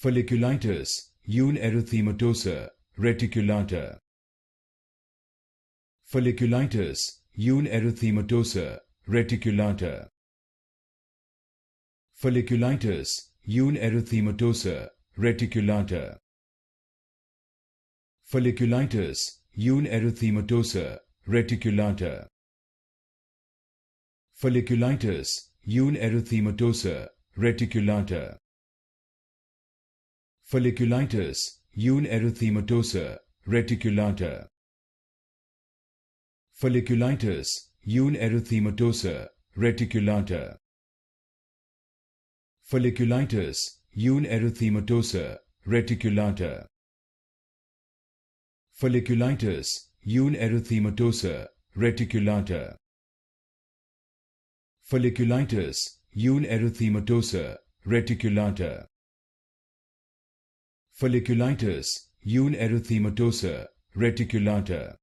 Folliculitis Ulerythematosa Reticulata. Folliculitis Ulerythematosa Reticulata. Folliculitis Ulerythematosa Reticulata. Folliculitis Ulerythematosa Reticulata. Folliculitis Ulerythematosa Reticulata. Folliculitis Ulerythematosa Reticulata. Folliculitis Ulerythematosa Reticulata. Folliculitis Ulerythematosa Reticulata. Folliculitis Ulerythematosa Reticulata. Folliculitis Ulerythematosa Reticulata. Folliculitis Ulerythematosa Reticulata.